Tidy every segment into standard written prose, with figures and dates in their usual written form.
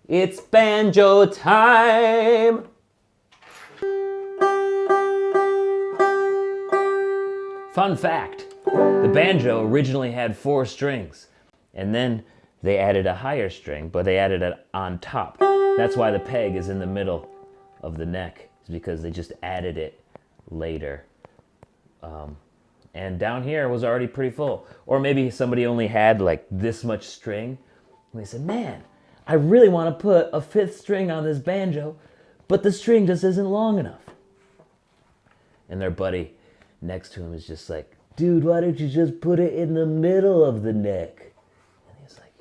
It's banjo time! Fun fact, the banjo originally had 4 strings, and then they added a higher string, but they added it on top. That's why the peg is in the middle of the neck, is because they just added it later. And down here was already pretty full. Or maybe somebody only had like this much string, and they said, man, I really want to put a 5th string on this banjo, but the string just isn't long enough. And their buddy next to him is just like, dude, why don't you just put it in the middle of the neck? And he's like,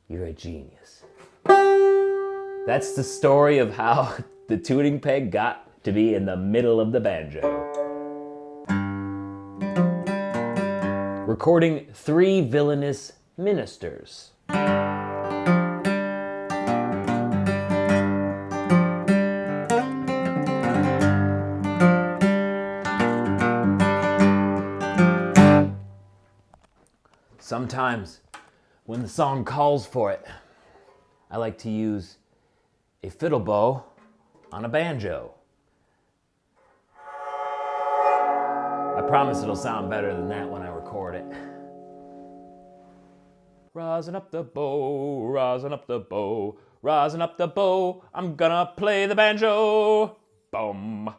you're a genius. That's the story of how the tuning peg got to be in the middle of the banjo. Recording 3 Villainous Ministers. Sometimes, when the song calls for it, I like to use a fiddle bow on a banjo. I promise it'll sound better than that when I record it. Rising up the bow, rising up the bow, rising up the bow, I'm gonna play the banjo. Boom.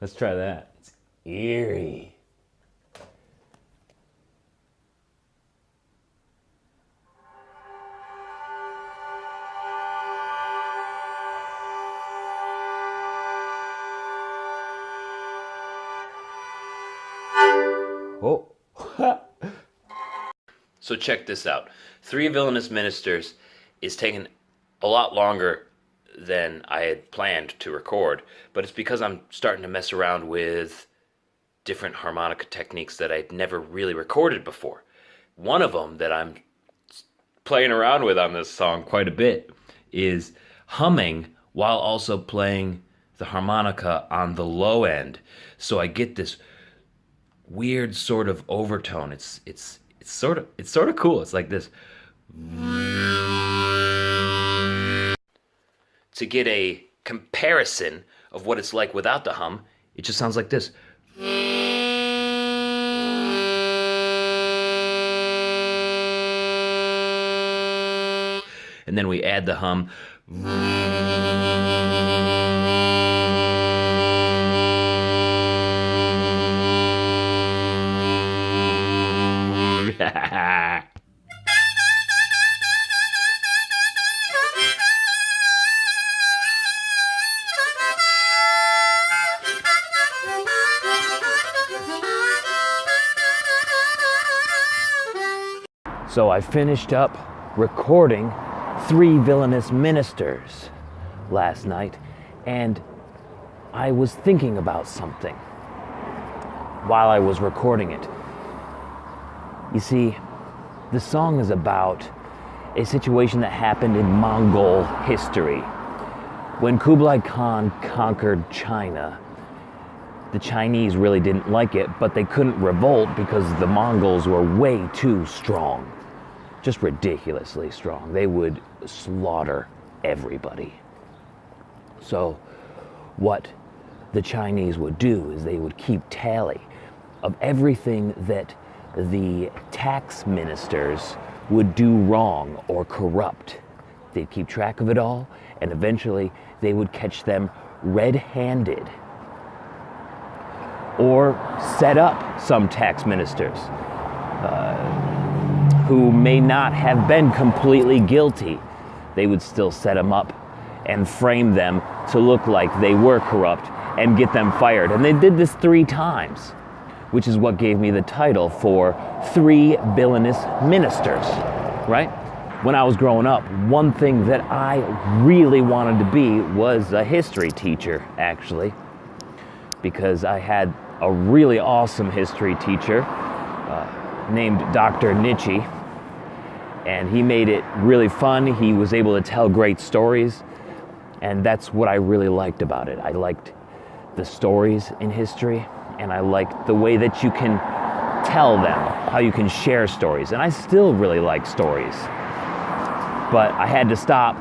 Let's try that. It's eerie. Oh. So check this out. 3 Villainous Ministers is taking a lot longer than I had planned to record, but it's because I'm starting to mess around with different harmonica techniques that I'd never really recorded before. One of them that I'm playing around with on this song quite a bit is humming while also playing the harmonica on the low end. So I get this weird sort of overtone. It's sort of cool. It's like this. To get a comparison of what it's like without the hum, it just sounds like this. And then we add the hum. So I finished up recording 3 Villainous Ministers last night, and I was thinking about something while I was recording it. You see, the song is about a situation that happened in Mongol history. When Kublai Khan conquered China, the Chinese really didn't like it, but they couldn't revolt because the Mongols were way too strong. Just ridiculously strong. They would slaughter everybody. So what the Chinese would do is they would keep tally of everything that the tax ministers would do wrong or corrupt. They'd keep track of it all, and eventually they would catch them red-handed. Or set up some tax ministers who may not have been completely guilty. They would still set them up and frame them to look like they were corrupt and get them fired. And they did this 3 times, which is what gave me the title for 3 Villainous Ministers, right? When I was growing up, one thing that I really wanted to be was a history teacher, actually, because I had a really awesome history teacher named Dr. Nietzsche, and he made it really fun. He was able to tell great stories, and that's what I really liked about it. I liked the stories in history, and I liked the way that you can tell them, how you can share stories. And I still really like stories, but I had to stop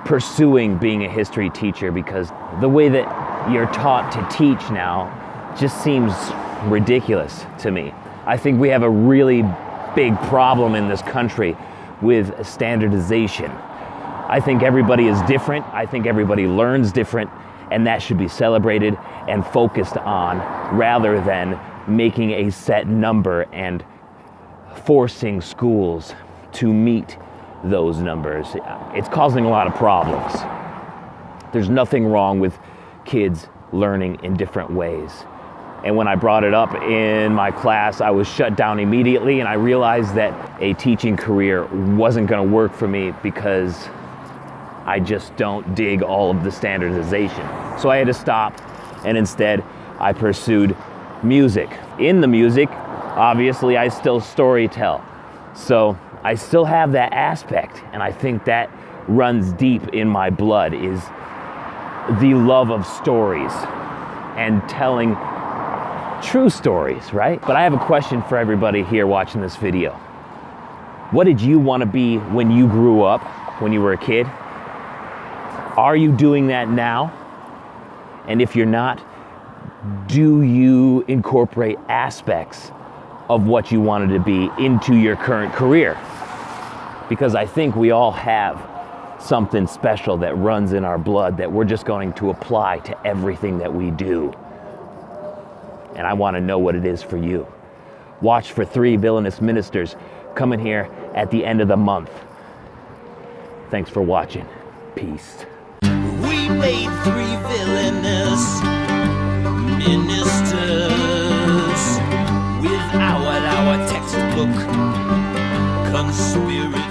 pursuing being a history teacher because the way that you're taught to teach now just seems ridiculous to me. I think we have a really big problem in this country with standardization. I think everybody is different. I think everybody learns different, and that should be celebrated and focused on rather than making a set number and forcing schools to meet those numbers. It's causing a lot of problems. There's nothing wrong with kids learning in different ways. And when I brought it up in my class, I was shut down immediately, and I realized that a teaching career wasn't going to work for me because I just don't dig all of the standardization. So I had to stop, and instead I pursued music. In the music, obviously, I still storytell. So I still have that aspect, and I think that runs deep in my blood, is the love of stories and telling true stories, right? But I have a question for everybody here watching this video. What did you want to be when you grew up, when you were a kid? Are you doing that now? And if you're not, do you incorporate aspects of what you wanted to be into your current career? Because I think we all have something special that runs in our blood that we're just going to apply to everything that we do. And I want to know what it is for you. Watch for 3 Villainous Ministers coming here at the end of the month. Thanks for watching. Peace. We made 3 villainous ministers with our textbook conspiracy.